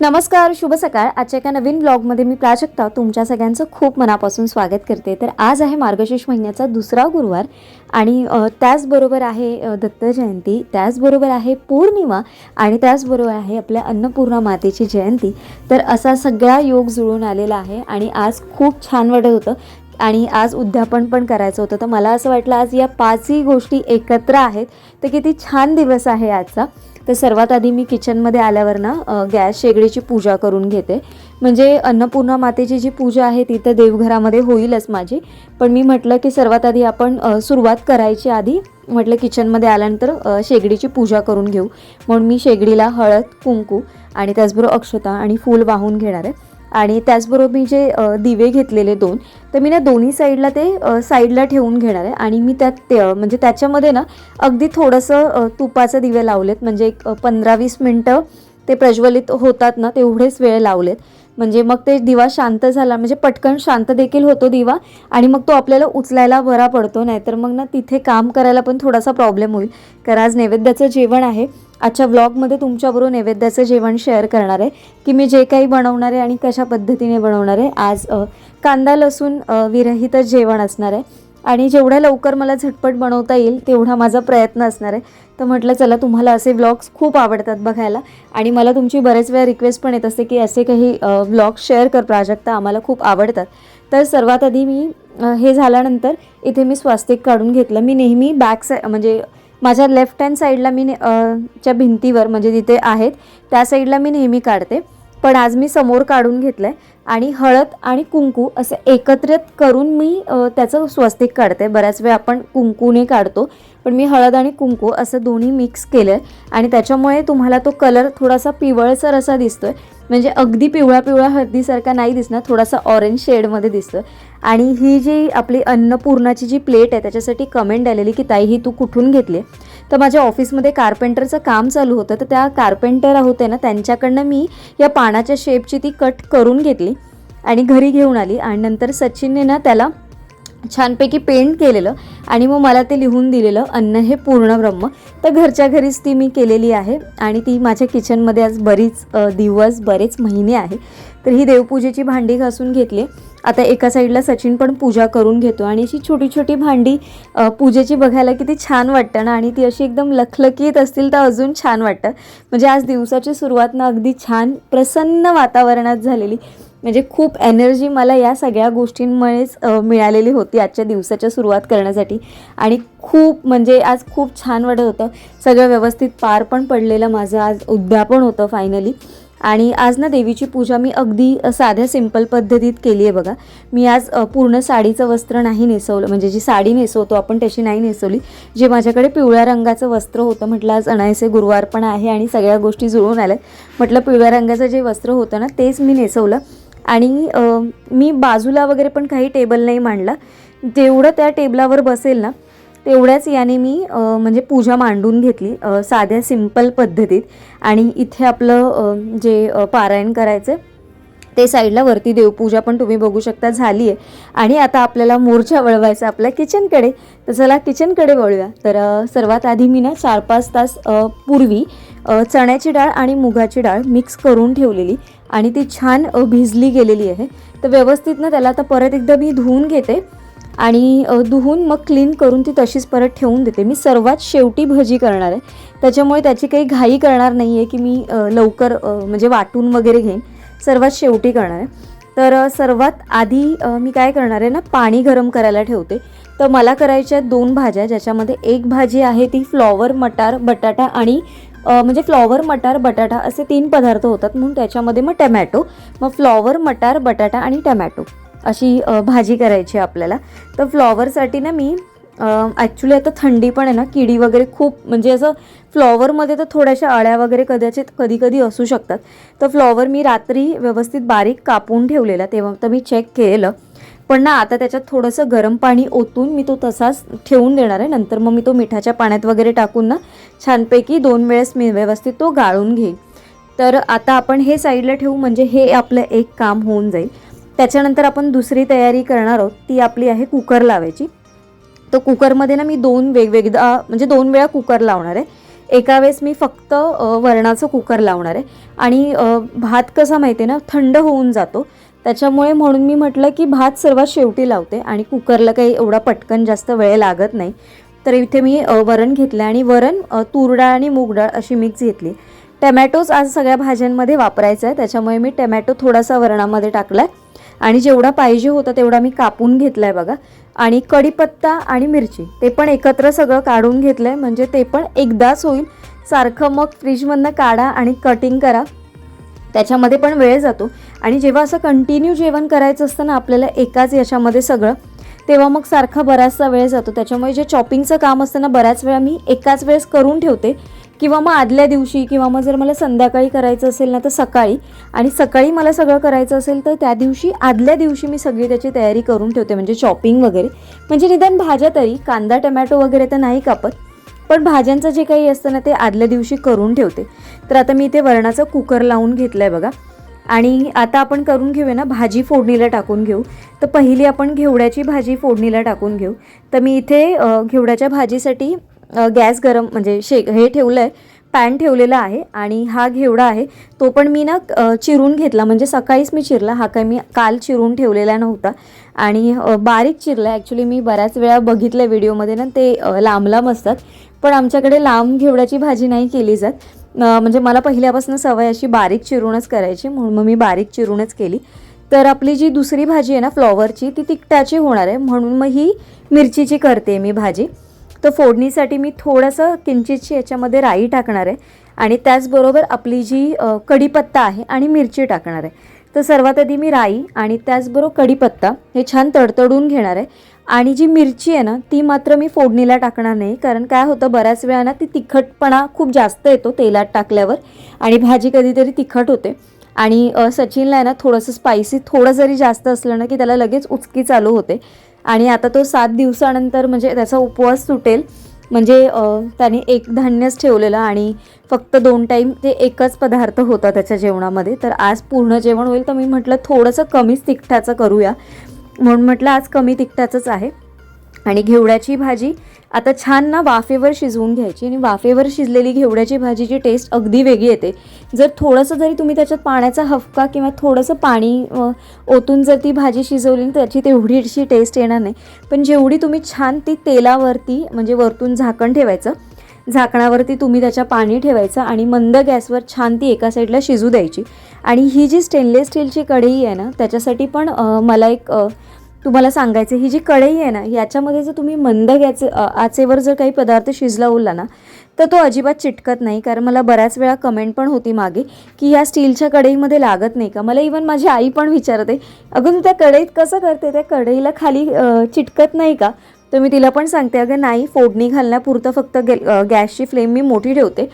नमस्कार, शुभ सकाळ. आजच्या एका नवीन ब्लॉगमध्ये मी प्राजक्ता तुमच्या सगळ्यांचं खूप मनापासून स्वागत करते. तर आज आहे मार्गशीर्ष महिन्याचा दुसरा गुरुवार आणि त्याचबरोबर आहे दत्त जयंती, त्याचबरोबर आहे पौर्णिमा आणि त्याचबरोबर आहे आपल्या अन्नपूर्णा मातेची जयंती. तर असा सगळा योग जुळून आलेला आहे आणि आज खूप छान वाटत होतं आणि आज उद्यापन पण करायचं होतं. तर मला असं वाटलं आज या पाचही गोष्टी एकत्र आहेत तर किती छान दिवस आहे आजचा. तर सर्वात आधी मी किचनमध्ये आल्यावर ना गॅस शेगडीची पूजा करून घेते. म्हणजे अन्नपूर्णा मातेची जी पूजा आहे ती तर देवघरामध्ये होईलच माझी, पण मी म्हटलं की सर्वात आधी आपण सुरुवात करायची आधी म्हटलं किचनमध्ये आल्यानंतर शेगडीची पूजा करून घेऊ. म्हणून मी शेगडीला हळद, कुंकू आणि त्याचबरोबर अक्षता आणि फूल वाहून घेणार आहे. आणि त्याचबरोबर मी जे दिवे घेतलेले दोन, तर मी ना दोन्ही साईडला ते साईडला ठेवून घेणार आहे. आणि मी त्यात म्हणजे त्याच्यामध्ये ना अगदी थोडंसं तुपाचे दिवे लावलेत. म्हणजे एक 15-20 मिनटं ते प्रज्वलित होतात ना तेवढेच वेळ लावलेत. म्हणजे मग ते दिवा शांत झाला म्हणजे पटकन शांत देखील होतो दिवा आणि मग तो आपल्याला उचलायला बरा पडतो. नाहीतर मग ना तिथे काम करायला पण थोडासा प्रॉब्लेम होईल. कारण आज नैवेद्याचं जेवण आहे. आजच्या व्लॉगमध्ये तुमच्याबरोबर नैवेद्याचं जेवण शेअर करणार आहे की मी जे काही बनवणार आहे आणि कशा पद्धतीने बनवणार आहे. आज कांदा लसूण विरहित जेवण असणार आहे आणि जेवढ्या लवकर मला झटपट बनवता येईल तेवढा माझा प्रयत्न असणार आहे. तर म्हटलं चला, तुम्हाला असे व्लॉग्स खूप आवडतात बघायला आणि मला तुमची बरेच वेळा रिक्वेस्ट पण येत असते की असे काही व्लॉग शेअर कर प्राजक्ता, आम्हाला खूप आवडतात. तर सर्वात आधी मी हे झाल्यानंतर इथे मी स्वास्तिक काढून घेतलं. मी नेहमी म्हणजे माझ्या लेफ्ट हँड साईडला मी च्या भिंतीवर म्हणजे तिथे आहेत त्या साईडला मी नेहमी काढते, पण आज मी समोर काढून घेतलं आहे. आणि हळद आणि कुंकू असं एकत्रित करून मी त्याचं स्वस्तिक काढते. बऱ्याच वेळ आपण कुंकूने काढतो, पण मी हळद आणि कुंकू असं दोन्ही मिक्स केलं आहे आणि त्याच्यामुळे तुम्हाला तो कलर थोडासा पिवळसर असा दिसतो आहे. म्हणजे अगदी पिवळा पिवळा हळदीसारखा नाही दिसणार, थोडासा ऑरेंज शेडमध्ये दिसतो. आणि ही जी आपली अन्नपूर्णाची जी प्लेट आहे त्याच्यासाठी कमेंट आलेली की ताई ही तू कुठून घेतली. तर माझ्या ऑफिसमध्ये कार्पेंटरचं काम चालू होतं, तर त्या कार्पेंटर होते ना त्यांच्याकडनं मी या पानाच्या शेपची ती कट करून घेतली आणि घरी घेऊन आली. आणि नंतर सचिनने ना त्याला छानपैकी पेंट केलेलं आणि मग मला ते लिहून दिलेलं अन्न हे पूर्ण ब्रह्म. तर घरच्या घरीच ती मी केलेली आहे आणि ती माझ्या किचनमध्ये आज बरेच महिने आहे. तर ही देवपूजेची भांडी घासून घेतली. आता एका साईडला सचिन पण पूजा करून घेतो आणि अशी छोटी छोटी भांडी पूजेची बघायला किती छान वाटतं ना. आणि ती अशी एकदम लखलखीत असतील तर अजून छान वाटतं. म्हणजे आज दिवसाची सुरुवात ना अगदी छान प्रसन्न वातावरणात झालेली. म्हणजे खूप एनर्जी मला या सगळ्या गोष्टींमुळेच मिळालेली होती आजच्या दिवसाच्या सुरुवात करण्यासाठी. आणि खूप म्हणजे आज खूप छान वाटत होतं. सगळं व्यवस्थित पार पण पडलेलं माझं. आज उद्यापन होतं फायनली. आणि आज ना देवीची पूजा मी अगदी साध्या सिंपल पद्धतीत केली आहे बघा. मी आज पूर्ण साडीचं वस्त्र नाही नेसवलं, म्हणजे जी साडी नेसवतो आपण तशी नाही नेसवली. जे माझ्याकडे पिवळ्या रंगाचं वस्त्र होतं, म्हटलं आज अनायसे गुरुवार पण आहे आणि सगळ्या गोष्टी जुळून आल्या, म्हटलं पिवळ्या रंगाचं जे वस्त्र होतं ना तेच मी नेसवलं. आणि मी बाजूला वगैरे पण काही टेबल नाही मांडला. जेवढं त्या टेबलावर बसेल ना तेवढ्याच याने मी म्हणजे पूजा मांडून घेतली साध्या सिंपल पद्धतीत. आणि इथे आपलं जे पारायण करायचं ते साईडला वरती देवपूजा पण तुम्ही बघू शकता झाली आहे. आणि आता आपल्याला मोर्चा वळवायचा आपल्या किचनकडे. तर चला किचनकडे वळूया. तर सर्वात आधी मी ना 4-5 तास पूर्वी चण्याची डाळ आणि मुगाची डाळ मिक्स करून ठेवलेली आणि ती छान भिजली गेलेली आहे. तर व्यवस्थित ना त्याला आता परत एकदा मी धुवून घेते आणि धुवून मग क्लीन करून ती तशीच परत ठेवून देते. मी सर्वात शेवटी भजी करणार आहे, त्याच्यामुळे त्याची काही घाई करणार नाही आहे की मी लवकर म्हणजे वाटून वगैरे घेईन. सर्वात शेवटी करणार आहे. तर सर्वात आधी मी काय करणार आहे ना, पाणी गरम करायला ठेवते. तर मला करायच्या 2 भाज्या, ज्याच्यामध्ये एक भाजी आहे ती फ्लॉवर, मटार, बटाटा आणि म्हणजे फ्लॉवर, मटार, बटाटा असे 3 पदार्थ होतात म्हणून त्याच्यामध्ये मग टमॅटो, मग फ्लॉवर, मटार, बटाटा आणि टमॅटो अशी भाजी करायची आपल्याला. तर फ्लॉवरसाठी ना मी ॲक्च्युली आता थंडी पण आहे ना, किडी वगैरे खूप म्हणजे असं फ्लॉवरमध्ये तर थोड्याशा अळ्या वगैरे कधी कधी असू शकतात. तर फ्लॉवर मी रात्री व्यवस्थित बारीक कापून ठेवलेला, तेव्हा तर मी चेक केलेलं. पण ना आता त्याच्यात थोडंसं गरम पाणी ओतून मी तो तसाच ठेवून देणार आहे. नंतर मग मी तो मिठाच्या पाण्यात वगैरे टाकून ना छानपैकी 2 वेळेस मी व्यवस्थित तो गाळून घेईन. तर आता आपण हे साईडला ठेवू, म्हणजे हे आपलं एक काम होऊन जाईल. त्याच्यानंतर आपण दुसरी तयारी करणार आहोत, ती आपली आहे कुकर लावायची. तर कुकरमध्ये ना मी 2 वेळा कुकर लावणार आहे. एका वेळेस मी फक्त वरणाचं कुकर लावणार आहे आणि भात कसा माहिती आहे ना थंड होऊन जातो, त्याच्यामुळे म्हणून मी म्हटलं की भात सर्वात शेवटी लावते आणि कुकरला काही एवढा पटकन जास्त वेळ लागत नाही. तर इथे मी वरण घेतलं आणि वरण तूर डाळ आणि मूग डाळ अशी मिक्स घेतली. टमॅटोज आज सगळ्या भाज्यांमध्ये वापरायचा आहे, त्याच्यामुळे मी टमॅटो थोडासा वरणामध्ये टाकला आहे आणि जेवढा पाहिजे होता तेवढा मी कापून घेतला आहे बघा. आणि कढीपत्ता आणि मिरची ते पण एकत्र सगळं काढून घेतलं आहे, म्हणजे ते पण एकदाच होईल. सारखं मग फ्रीजमधनं काढा आणि कटिंग करा, त्याच्यामध्ये पण वेळ जातो. आणि जेव्हा असं कंटिन्यू जेवण करायचं असतं ना आपल्याला एकाच याच्यामध्ये सगळं, तेव्हा मग सारखा बराचसा वेळ जातो. त्याच्यामुळे जे चॉपिंगचं काम असतं ना बऱ्याच वेळा मी एकाच वेळेस करून ठेवते, किंवा मग आदल्या दिवशी, किंवा मग जर मला संध्याकाळी करायचं असेल ना तर सकाळी, आणि सकाळी मला सगळं करायचं असेल तर त्या दिवशी आदल्या दिवशी मी सगळी त्याची तयारी करून ठेवते, म्हणजे चॉपिंग वगैरे. म्हणजे निदान भाज्या तरी कांदा टमॅटो वगैरे तर नाही कापत, पण भाज्यांचं जे काही असतं ना ते आदल्या दिवशी करून ठेवते. तर आता मी इथे वरणाचं कुकर लावून घेतलं आहे बघा. आणि आता आपण करून घेऊया ना भाजी फोडणीला टाकून घेऊ. तर पहिली आपण घेवड्याची भाजी फोडणीला टाकून घेऊ. तर मी इथे घेवड्याच्या भाजीसाठी गॅस गरम म्हणजे हे ठेवलं आहे, पॅन ठेवलेला आहे. आणि हा घेवडा आहे तो पण मी ना चिरून घेतला, म्हणजे सकाळीच मी चिरला, हा काय मी काल चिरून ठेवलेला नव्हता. आणि बारीक चिरला. ॲक्च्युली मी बऱ्याच वेळा बघितलं व्हिडिओमध्ये ना ते लांब लांब असतात, पण आमच्याकडे लांब घेवड्याची भाजी नाही केली जात. म्हणजे मला पहिल्यापासून सवय अशी बारीक चिरूनच करायची, म्हणून मग मी बारीक चिरूनच केली. तर आपली जी दुसरी भाजी आहे ना फ्लॉवरची ती तिखटाची होणार आहे, म्हणून मग ही मिरचीची करते मी भाजी. तर फोडणीसाठी मी थोडंसं किंचितशी याच्यामध्ये राई टाकणार आहे आणि त्याचबरोबर आपली जी कढीपत्ता आहे आणि मिरची टाकणार आहे. तर सर्वात आधी मी राई आणि त्याचबरोबर कढीपत्ता हे छान तडतडून घेणार आहे. आणि जी मिरची आहे ना ती मात्र मी फोडणीला टाकणार नाही, कारण काय होतं बऱ्याच वेळा ना ती तिखटपणा खूप जास्त येतो तेलात टाकल्यावर आणि भाजी कधीतरी तिखट होते. आणि सचिनला आहे ना थोडंसं स्पायसी थोडं जरी जास्त असलं ना की त्याला लगेच उचकी चालू होते. आणि आता तो 7 दिवसानंतर म्हणजे त्याचा उपवास सुटेल, म्हणजे त्याने एक धान्यच ठेवलेलं आणि फक्त 2 टाईम ते एकच पदार्थ होता त्याच्या जेवणामध्ये. तर आज पूर्ण जेवण होईल, तर मी म्हटलं थोडंसं कमीच तिखटाचं करूया, म्हणून म्हटलं आज कमी तिखटाचंच आहे. आणि घेवड्याची भाजी आता छान ना वाफेवर शिजवून घ्यायची, आणि वाफेवर शिजलेली घेवड्याची भाजीची टेस्ट अगदी वेगळी येते. जर थोडंसं जरी तुम्ही त्याच्यात पाण्याचा हफका किंवा थोडंसं पाणी ओतून जर ती भाजी शिजवली तर त्याची तेवढी अशी टेस्ट येणार नाही. पण जेवढी तुम्ही छान ती तेलावरती म्हणजे वरतून झाकण ठेवायचं, झाकणावरती तुम्ही त्याच्या पाणी ठेवायचं आणि मंद गॅसवर छान ती एका साईडला शिजू द्यायची. आणि ही जी स्टेनलेस स्टीलची कढई आहे ना त्याच्यासाठी पण मला एक तुम्हाला सांगायचं, ही जी कढई आहे ना याच्यामध्ये जर तुम्ही मंद आचेवर जर काही पदार्थ शिजला उरला ना तर तो अजिबात चिटकत नाही. कारण मला बऱ्याच वेळा कमेंट पण होती मागे की या स्टीलच्या कढईमध्ये लागत नाही का. मला इवन माझी आई पण विचारते, अगं तू त्या कढईत कसं करते, त्या कढईला खाली चिटकत नाही का. तर मी तिला पण सांगते, अगं नाही, फोडणी घालण्यापुरतं फक्त गॅसची फ्लेम मी मोठी ठेवते,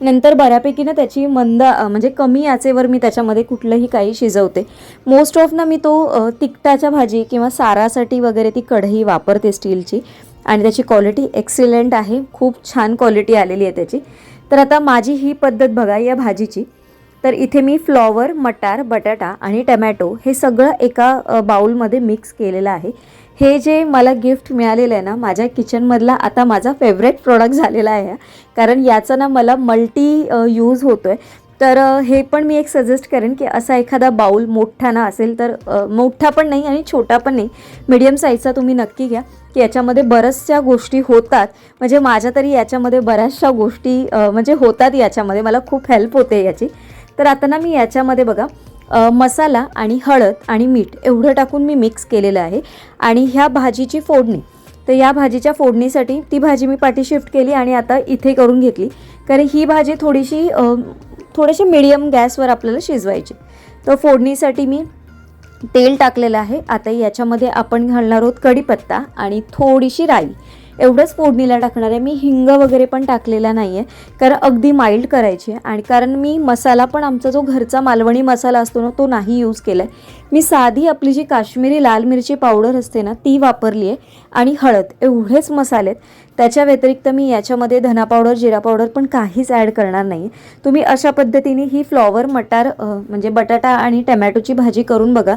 नंतर बऱ्यापैकी ना त्याची मंद म्हणजे कमी आचेवर मी त्याच्यामध्ये कुठलंही काही शिजवते. मोस्ट ऑफ ना मी तो तिखटाच्या भाजी किंवा सारासाठी वगैरे ती कढई वापरते स्टीलची, आणि त्याची क्वालिटी एक्सिलेंट आहे, खूप छान क्वालिटी आलेली आहे त्याची. तर आता माझी ही पद्धत बघा या भाजीची. तर इथे मी फ्लॉवर, मटार, बटाटा आणि टमॅटो हे सगळं एका बाउलमध्ये मिक्स केलेलं आहे. हे जे मला गिफ्ट मिळालेलं आहे ना माझ्या किचनमधला आता माझा फेवरेट प्रोडक्ट झालेला आहे, कारण याचा ना मला मल्टी यूज होतो आहे. तर हे पण मी एक सजेस्ट करेन की असा एखादा बाउल मोठा ना असेल तर, मोठा पण नाही आणि छोटा पण नाही, मीडियम साईजचा तुम्ही नक्की घ्या, की याच्यामध्ये बऱ्याचशा गोष्टी होतात. म्हणजे माझ्या तरी याच्यामध्ये बऱ्याचशा गोष्टी म्हणजे होतात, याच्यामध्ये मला खूप हेल्प होते याची. तर आता ना मी याच्यामध्ये बघा मसाला आणि हळद आणि मीठ एवढं टाकून मी मिक्स केलेलं आहे. आणि ह्या भाजीची फोडणी, तर या भाजीच्या फोडणीसाठी ती भाजी मी पाठी शिफ्ट केली आणि आता इथे करून घेतली, कारण ही भाजी थोडीशी मीडियम गॅसवर आपल्याला शिजवायची. तर फोडणीसाठी मी तेल टाकलेलं आहे. आता याच्यामध्ये आपण घालणार आहोत कढीपत्ता आणि थोडीशी राई, एवढंच फोडणीला टाकणार आहे. मी हिंग वगैरे पण टाकलेला नाही आहे, कारण अगदी माइल्ड करायची आहे. आणि कारण मी मसाला पण आमचा जो घरचा मालवणी मसाला असतो ना तो नाही यूज केला आहे, मी साधी आपली जी काश्मीरी लाल मिरची पावडर असते ना ती वापरली आहे, आणि हळद, एवढेच मसाले आहेत. त्याच्या व्यतिरिक्त मी याच्यामध्ये धना पावडर, जिरा पावडर पण काहीच ॲड करणार नाही. तुम्ही अशा पद्धतीने ही फ्लॉवर, मटार म्हणजे बटाटा आणि टमॅटोची भाजी करून बघा,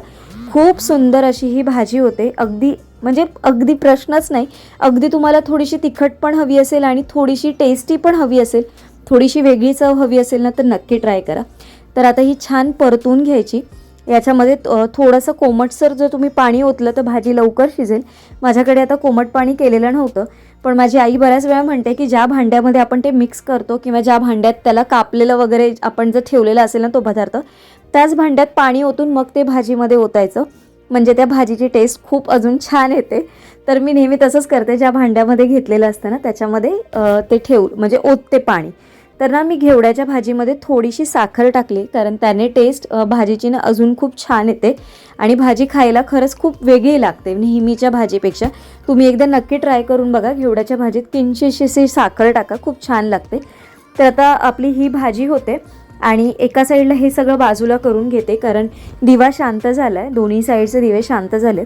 खूप सुंदर अशी ही भाजी होते. अगदी म्हणजे अगदी प्रश्नच नाही. अगदी तुम्हाला थोडीशी तिखट पण हवी असेल आणि थोडीशी टेस्टी पण हवी असेल, थोडीशी वेगळी चव हवी असेल ना, तर नक्की ट्राय करा. तर आता ही छान परतून घ्यायची. याच्यामध्ये थोडंसं कोमटसर जर तुम्ही पाणी ओतलं तर भाजी लवकर शिजेल. माझ्याकडे आता कोमट पाणी केलेलं नव्हतं, पण माझी आई बऱ्याच वेळा म्हणते की ज्या भांड्यामध्ये आपण ते मिक्स करतो किंवा ज्या भांड्यात त्याला कापलेलं वगैरे आपण जर ठेवलेलं असेल ना तो पदार्थ, त्याच भांड्यात पाणी ओतून मग ते भाजीमध्ये ओतायचं, म्हणजे त्या भाजीची टेस्ट खूप अजून छान येते. तर मी नेहमी तसंच करते, ज्या भांड्यामध्ये घेतलेलं असतं ना त्याच्यामध्ये ते म्हणजे ओतते पाणी. तर ना मी घेवड्याच्या भाजीमध्ये थोडीशी साखर टाकली, कारण त्याने टेस्ट भाजीची ना अजून खूप छान येते आणि भाजी खायला खरंच खूप वेगळी लागते नेहमीच्या भाजीपेक्षा. तुम्ही एकदा नक्की ट्राय करून बघा. घेवड्याच्या भाजीत किंचितशी साखर टाका, खूप छान लागते. तर आता आपली ही भाजी होते आणि एका साईडला हे सगळं बाजूला करून घेते, कारण दिवा शांत झाला आहे, दोन्ही साईडचे दिवे शांत झालेत.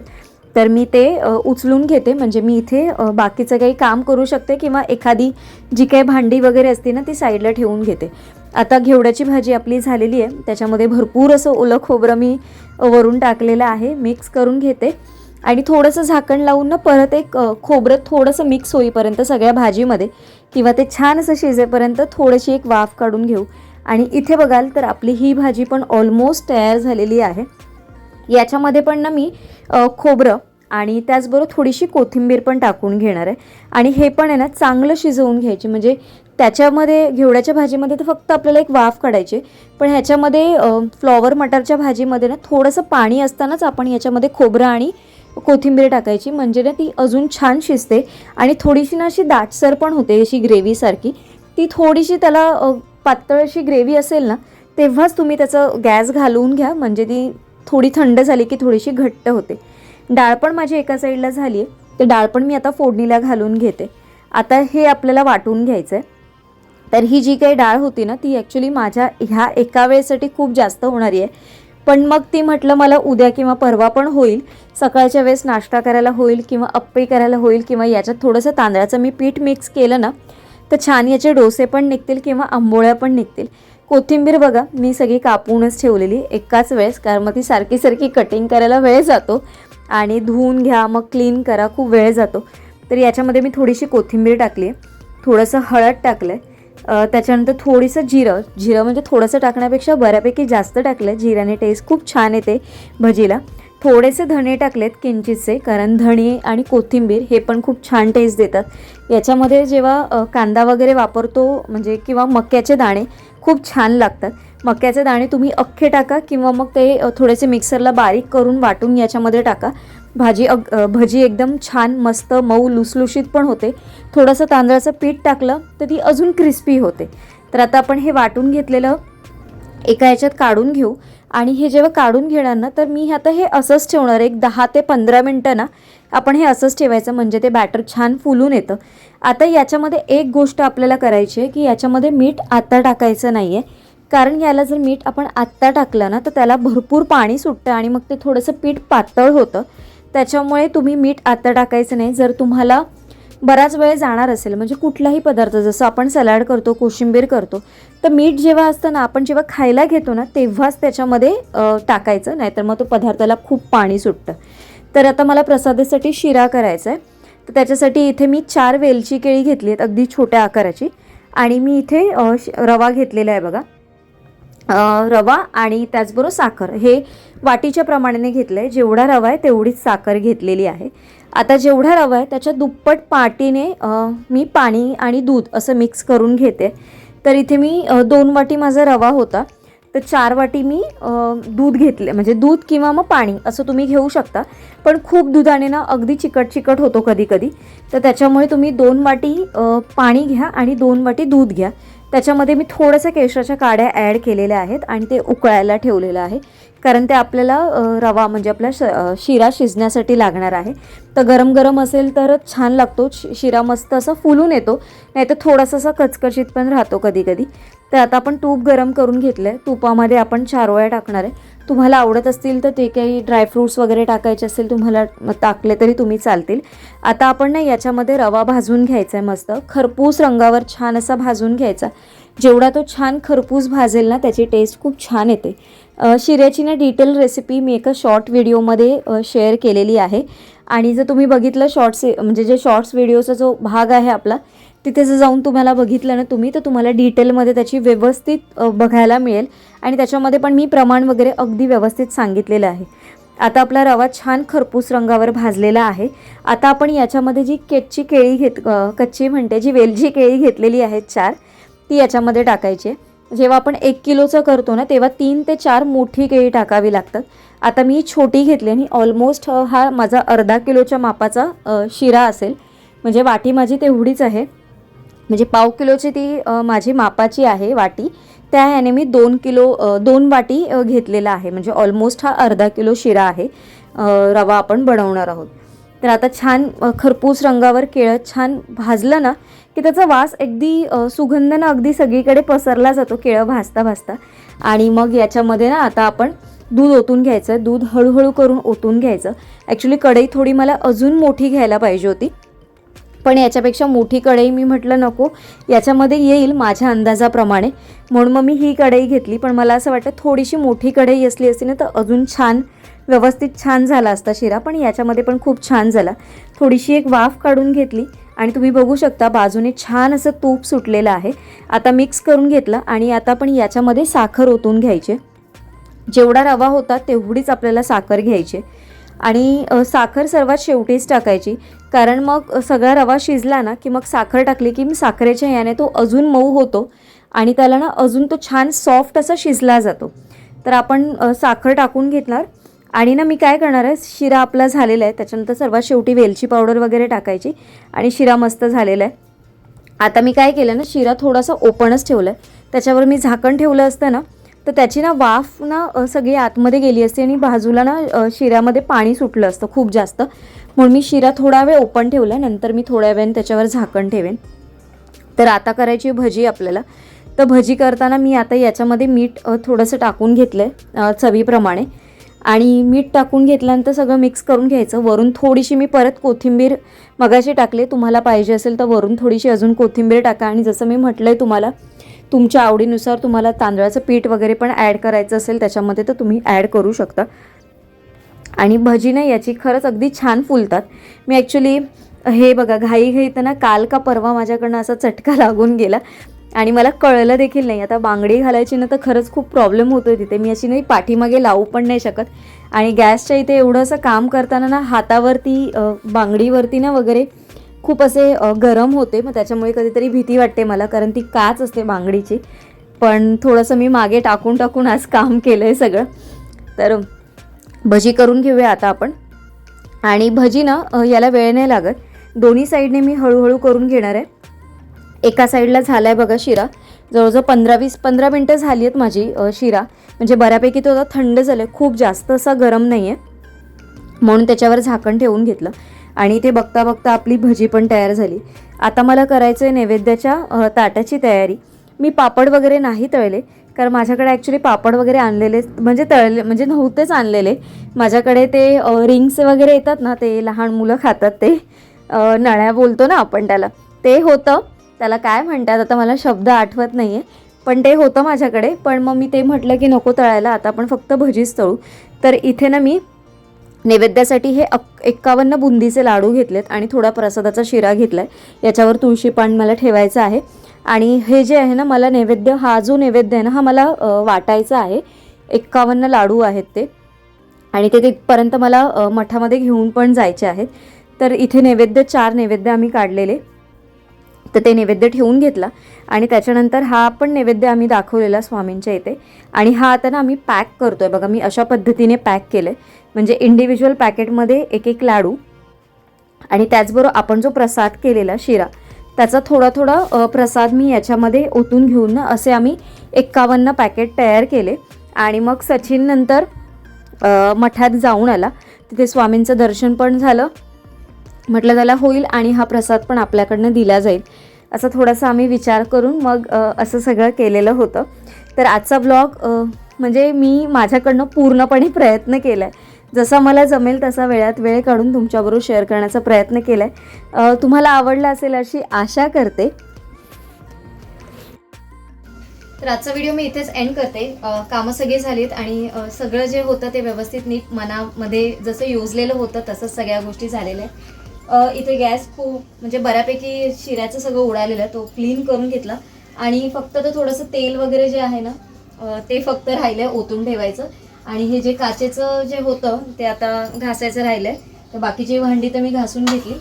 तर मी ते उचलून घेते, म्हणजे मी इथे बाकीचं काही काम करू शकते किंवा एखादी जी काही भांडी वगैरे असते ना ती साईडला ठेवून घेते. आता घेवड्याची भाजी आपली झालेली आहे, त्याच्यामध्ये भरपूर असं ओलं खोबरं मी वरून टाकलेलं आहे. मिक्स करून घेते आणि थोडंसं झाकण लावून ना परत एक खोबरं थोडंसं मिक्स होईपर्यंत सगळ्या भाजीमध्ये किंवा ते छान असं शिजेपर्यंत थोडीशी एक वाफ काढून घेऊ. आणि इथे बघाल तर आपली ही भाजी पण ऑलमोस्ट तयार झालेली आहे. याच्यामध्ये पण ना मी खोबरं आणि त्याचबरोबर थोडीशी कोथिंबीर पण टाकून घेणार आहे आणि हे पण आहे ना चांगलं शिजवून घ्यायची. म्हणजे त्याच्यामध्ये घेवड्याच्या भाजीमध्ये तर फक्त आपल्याला एक वाफ काढायची, पण ह्याच्यामध्ये फ्लॉवर मटारच्या भाजीमध्ये ना थोडंसं पाणी असतानाच आपण याच्यामध्ये खोबरं आणि कोथिंबीर टाकायची, म्हणजे ना ती अजून छान शिजते आणि थोडीशी ना अशी दाटसर पण होते, अशी ग्रेव्हीसारखी. ती थोडीशी त्याला पातळ अशी ग्रेव्ही असेल ना तेव्हाच तुम्ही त्याचं गॅस घालवून घ्या, म्हणजे ती थोडी थंड झाली की थोडीशी घट्ट होते. डाळ पण माझी एका साईडला झाली आहे, तर डाळ पण मी आता फोडणीला घालून घेते. आता हे आपल्याला वाटून घ्यायचं आहे. तर ही जी काही डाळ होती ना ती ॲक्च्युली माझ्या ह्या एका वेळेसाठी खूप जास्त होणारी आहे, पण मग ती म्हटलं मला उद्या किंवा परवा पण होईल, सकाळच्या वेळेस नाश्ता करायला होईल किंवा अप्पे करायला होईल किंवा याच्यात थोडंसं तांदळाचं मी पीठ मिक्स केलं ना तर छान याचे डोसे पण निघतील किंवा आंबोळ्या पण निघतील. कोथिंबीर बघा मी सगळी कापूनच ठेवलेली एकाच वेळेस, कारण मग ती सारखी सारखी कटिंग करायला वेळ जातो आणि धुवून घ्या मग क्लीन करा, खूप वेळ जातो. तर याच्यामध्ये मी थोडीशी कोथिंबीर टाकली आहे, थोडंसं हळद टाकलं आहे, त्याच्यानंतर थोडंसं जिरं म्हणजे थोडंसं टाकण्यापेक्षा बऱ्यापैकी जास्त टाकलं आहे. जिऱ्याने टेस्ट खूप छान येते भजीला. थोडेसे धणे टाकलेत किंचितसे, कारण धणे आणि कोथिंबीर हे पण खूप छान टेस्ट देतात. याच्यामध्ये जेव्हा कांदा वगैरे वापरतो म्हणजे किंवा मक्याचे दाणे खूप छान लागतात. मक्याचे दाणे तुम्ही अख्खे टाका किंवा मग ते थोडेसे मिक्सरला बारीक करून वाटून याच्यामध्ये टाका. भजी एकदम छान मस्त मऊ लुसलुशीत पण होते. थोडंसं तांदळाचं पीठ टाकलं तर ती अजून क्रिस्पी होते. तर आता आपण हे वाटून घेतलेलं एका याच्यात काढून घेऊ आणि हे जेव्हा काढून घेणार ना तर मी आता हे असंच ठेवणार, एक 10 ते 15 मिनटं ना आपण हे असंच ठेवायचं, म्हणजे ते बॅटर छान फुलून येतं. आता याच्यामध्ये एक गोष्ट आपल्याला करायची आहे की याच्यामध्ये मीठ आत्ता टाकायचं नाही आहे, कारण याला जर मीठ आपण आत्ता टाकलं ना तर त्याला भरपूर पाणी सुटतं आणि मग ते थोडंसं पीठ पातळ होतं. त्याच्यामुळे तुम्ही मीठ आत्ता टाकायचं नाही. जर तुम्हाला बराच वेळ जाणार असेल, म्हणजे कुठलाही पदार्थ जसं आपण सलाड करतो, कोशिंबीर करतो, तर मीठ जेव्हा असतं ना आपण जेव्हा खायला घेतो ना तेव्हाच त्याच्यामध्ये टाकायचं, नाहीतर मग तो पदार्थाला खूप पाणी सुटतं. तर आता मला प्रसादासाठी शिरा करायचा आहे, तर त्याच्यासाठी इथे मी 4 वेलची केळी घेतली आहेत अगदी छोट्या आकाराची आणि मी इथे रवा घेतलेला आहे बघा. रवा आणि त्याचबरोबर साखर हे वाटीच्या प्रमाणाने घेतलं आहे. जेवढा रवा आहे तेवढीच साखर घेतलेली आहे. आता जेवढा रवा आहे त्याच्या दुप्पट पाटीने मी पाणी आणि दूध असं मिक्स करून घेते. तर इथे मी 2 वाटी माझा रवा होता, तर 4 वाटी मी दूध घेतले, म्हणजे दूध किंवा मग पाणी असं तुम्ही घेऊ शकता. पण खूप दुधाने ना अगदी चिकट होतो कधी कधी, तर त्याच्यामुळे तुम्ही 2 वाटी पाणी घ्या आणि 2 वाटी दूध घ्या. त्याच्यामध्ये मी थोड्याशा केशराच्या काड्या ॲड केलेल्या आहेत आणि ते उकळायला ठेवलेलं आहे, कारण ते आपल्याला रवा म्हणजे आपला शिरा शिजण्यासाठी लागणार आहे. तर गरम गरम असेल तरच छान लागतो शिरा, मस्त असा फुलून येतो, नाही तर थोडासा असा कचकचित पण राहतो कधी कधी. तर आता आपण तूप गरम करून घेतलं आहे, तुपामध्ये आपण चारोळ्या टाकणार आहे. तुम्हाला आवडत असतील तर ते काही ड्रायफ्रूट्स वगैरे टाकायचे असेल तुम्हाला टाकले तरी तुम्ही चालतील. आता आपण ना याच्यामध्ये रवा भाजून घ्यायचा आहे, मस्त खरपूस रंगावर छान असा भाजून घ्यायचा. जेवढा तो छान खरपूस भाजेल ना त्याची टेस्ट खूप छान येते. शिऱ्याची ना डिटेल रेसिपी मी एका शॉर्ट व्हिडिओमध्ये शेअर केलेली आहे आणि जर तुम्ही बघितलं शॉर्ट्स म्हणजे जे शॉर्ट्स व्हिडिओचा जो भाग आहे आपला, तिथे जर जाऊन तुम्हाला बघितलं ना तुम्ही, तर तुम्हाला डिटेलमध्ये त्याची व्यवस्थित बघायला मिळेल आणि त्याच्यामध्ये पण मी प्रमाण वगैरे अगदी व्यवस्थित सांगितलेलं आहे. आता आपला रवा छान खरपूस रंगावर भाजलेला आहे. आता आपण याच्यामध्ये जी कच्ची म्हणते जी वेलची केळी घेतलेली आहेत 4, ती याच्यामध्ये टाकायची आहे. जेव्हा आपण 1 किलोचं करतो ना तेव्हा 3 ते 4 मोठी केळी टाकावी लागतात. आता मी छोटी घेतली आणि ऑलमोस्ट हा माझा अर्धा किलोच्या मापाचा शिरा असेल, म्हणजे वाटी माझी तेवढीच आहे, म्हणजे पाव किलोची ती माझी मापाची आहे वाटी. त्या ह्याने मी 2 वाटी घेतलेला आहे, म्हणजे ऑलमोस्ट हा अर्धा किलो शिरा आहे. रवा आपण बनवणार आहोत. तर आता छान खरपूस रंगावर केळं छान भाजलं ना की त्याचा वास अगदी सुगंधानं अगदी सगळीकडे पसरला जातो केळं भाजता भाजता. आणि मग याच्यामध्ये ना आता आपण दूध ओतून घ्यायचं. दूध हळूहळू करून ओतून घ्यायचं. ॲक्च्युली कढई थोडी मला अजून मोठी घ्यायला पाहिजे होती, पण याच्यापेक्षा मोठी कढई मी म्हटलं नको, याच्यामध्ये येईल माझ्या अंदाजाप्रमाणे, म्हणून मग मी ही कढई घेतली. पण मला असं वाटतं थोडीशी मोठी कढई असली असती ना तर अजून छान व्यवस्थित छान झाला असता शिरा, पण याच्यामध्ये पण खूप छान झाला. थोडीशी एक वाफ काढून घेतली आणि तुम्ही बघू शकता बाजूने छान असं तूप सुटलेलं आहे. आता मिक्स करून घेतलं आणि आता आपण याच्यामध्ये साखर ओतून घ्यायचे. जेवढा रवा होता तेवढीच आपल्याला साखर घ्यायची आणि साखर सर्वात शेवटीच टाकायची, कारण मग सगळा रवा शिजला ना की मग साखर टाकली की साखरेच्या याने तो अजून मऊ होतो आणि त्याला ना अजून तो छान सॉफ्ट असा शिजला जातो. तर आपण साखर टाकून घेतणार आणि ना मी काय करणार आहे, शिरा आपला झालेला आहे, त्याच्यानंतर सर्वात शेवटी वेलची पावडर वगैरे टाकायची आणि शिरा मस्त झालेला आहे. आता मी काय केलं ना, शिरा थोडासा ओपनच ठेवला आहे. त्याच्यावर मी झाकण ठेवलं असतं ना तर त्याची ना वाफ ना सगळी आतमध्ये गेली असती आणि बाजूला ना शिऱ्यामध्ये पाणी सुटलं असतं खूप जास्त, म्हणून मी शिरा थोडा वेळ ओपन ठेवला. नंतर मी थोड्या वेळाने त्याच्यावर झाकण ठेवेन. तर आता करायची भजी आपल्याला. तर भजी करताना मी आता याच्यामध्ये मीठ थोडंसं टाकून घेतलं आहे चवीप्रमाणे आणि मीठ टाकून घेतल्यानंतर सगळं मिक्स करून घ्यायचं. वरून थोडीशी मी परत कोथिंबीर मगाशी टाकले, तुम्हाला पाहिजे असेल तर वरून थोडीशी अजून कोथिंबीर टाका. आणि जसं मी म्हटलं आहे तुम्हाला, तुमच्या आवडीनुसार तुम्हाला तांदळाचं पीठ वगैरे पण ॲड करायचं असेल त्याच्यामध्ये तर तुम्ही ॲड करू शकता. आणि भजी ना याची खरंच अगदी छान फुलतात. मी ॲक्च्युली हे बघा घाईघाईत ना काल का परवा माझ्याकडनं असा चटका लागून गेला आणि मला कळलं देखील नाही. आता बांगडी घालायची ना तर खरंच खूप प्रॉब्लेम होतो आहे तिथे. मी अशी नाही पाठीमागे लावू पण नाही शकत आणि गॅसच्या इथे एवढं असं काम करताना ना हातावरती बांगडीवरती ना वगैरे खूप असे गरम होते. मग त्याच्यामुळे कधीतरी भीती वाटते मला, कारण ती काच असते बांगडीची. पण थोडंसं मी मागे टाकून आज काम केलं आहे सगळं. तर भजी करून घेऊया आता आपण. आणि भजी ना याला वेळ नाही लागत, दोन्ही साईडने मी हळूहळू करून घेणार आहे. एका साईडला झाला आहे बघा शिरा, जवळजवळ 15 मिनटं झाली आहेत माझी शिरा, म्हणजे बऱ्यापैकी तो आता थंड झालं आहे, खूप जास्त असा गरम नाही आहे, म्हणून त्याच्यावर झाकण ठेवून घेतलं. आणि ते बघता बघता आपली भजी पण तयार झाली. आता मला करायचं आहे नैवेद्याच्या ताटाची तयारी. मी पापड वगैरे नाही तळले, कारण माझ्याकडे ॲक्च्युली पापड वगैरे आणलेले म्हणजे तळले म्हणजे नव्हतेच आणलेले. माझ्याकडे ते रिंग्स वगैरे येतात ना, ते लहान मुलं खातात ते नळ्या बोलतो ना आपण त्याला, ते होतं. त्याला काय म्हणतात आता मला शब्द आठवत नाही आहे, पण ते होतं माझ्याकडे. पण मग मी ते म्हटलं की नको तळायला, आता आपण फक्त भजीच तळू. तर इथे ना मी नैवेद्यासाठी हे 51 बुंदीचे लाडू घेतलेत आणि थोडा प्रसादाचा शिरा घेतला आहे. याच्यावर तुळशी पान मला ठेवायचं आहे. आणि हे जे आहे ना, मला नैवेद्य, हा जो नैवेद्य आहे ना हा मला वाटायचा आहे. 51 लाडू आहेत ते, आणि ते तिथपर्यंत मला मठामध्ये घेऊन पण जायचे आहेत. तर इथे नैवेद्य 4 नैवेद्य आम्ही काढलेले, तर ते नैवेद्य ठेवून घेतला. आणि त्याच्यानंतर हा पण नैवेद्य आम्ही दाखवलेला स्वामींच्या इथे. आणि हा आता ना आम्ही पॅक करतो आहे बघा. मी अशा पद्धतीने पॅक केलं आहे, म्हणजे इंडिव्हिज्युअल पॅकेटमध्ये एक लाडू, आणि त्याचबरोबर आपण जो प्रसाद केलेला शिरा त्याचा थोडा प्रसाद मी याच्यामध्ये ओतून घेऊन ना असे आम्ही 51 पॅकेट तयार केले. आणि मग सचिन नंतर मठात जाऊन आला, तिथे स्वामींचं दर्शन पण झालं. म्हटलं त्याला होईल आणि हा प्रसाद पण आपल्याकडनं दिला जाईल, असं थोडासा आम्ही विचार करून मग असं सगळं केलेलं होतं. तर आजचा ब्लॉग म्हणजे मी माझ्याकडनं पूर्णपणे प्रयत्न केला आहे, जसा मला जमेल तसा वेळात वेळ काढून तुमच्याबरोबर शेअर करण्याचा प्रयत्न केला आहे. तुम्हाला आवडला असेल अशी आशा करते. तर आजचा व्हिडिओ मी इथेच एंड करते. कामं सगळी झालीत आणि सगळं जे होतं ते व्यवस्थित नीट मनामध्ये जसं योजलेलं होतं तसंच सगळ्या गोष्टी झालेल्या आहेत. इथे गॅस खूप म्हणजे बऱ्यापैकी शिऱ्याचं सगळं उडालेलं आहे, तो क्लीन करून घेतला आणि फक्त तर थोडंसं तेल वगैरे जे आहे ना ते फक्त राहिलं ओतून ठेवायचं. आणि हे जे काचेचं जे होतं ते आता घासायचं राहिलं आहे. तर बाकीची भांडी तर मी घासून घेतली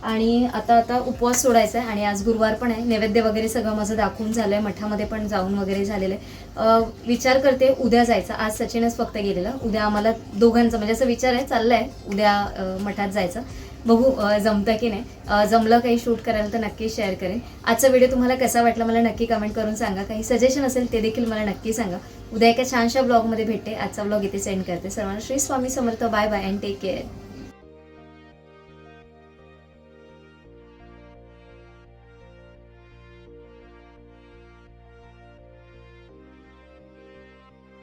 आणि आता उपवास सोडायचा आहे आणि आज गुरुवार पण आहे. नैवेद्य वगैरे सगळं माझं दाखवून झालं आहे, मठामध्ये पण जाऊन वगैरे झालेलं आहे. विचार करते उद्या जायचा. आज सचिनच फक्त गेलेला, उद्या आम्हाला दोघांचा म्हणजे असं विचार आहे, चाललं आहे उद्या मठात जायचं. बघू जमतं की नाही. जमलं काही शूट करायला तर नक्की शेअर करेन. आजचा व्हिडिओ तुम्हाला कसा वाटला मला नक्की कमेंट करून सांगा. काही सजेशन असेल ते देखील मला नक्की सांगा. उद्या एका छानशा ब्लॉगमध्ये भेटते. आजचा ब्लॉग इथे सेंड करते. सर्वांना Shri Swami Samarth. Bye bye and take care.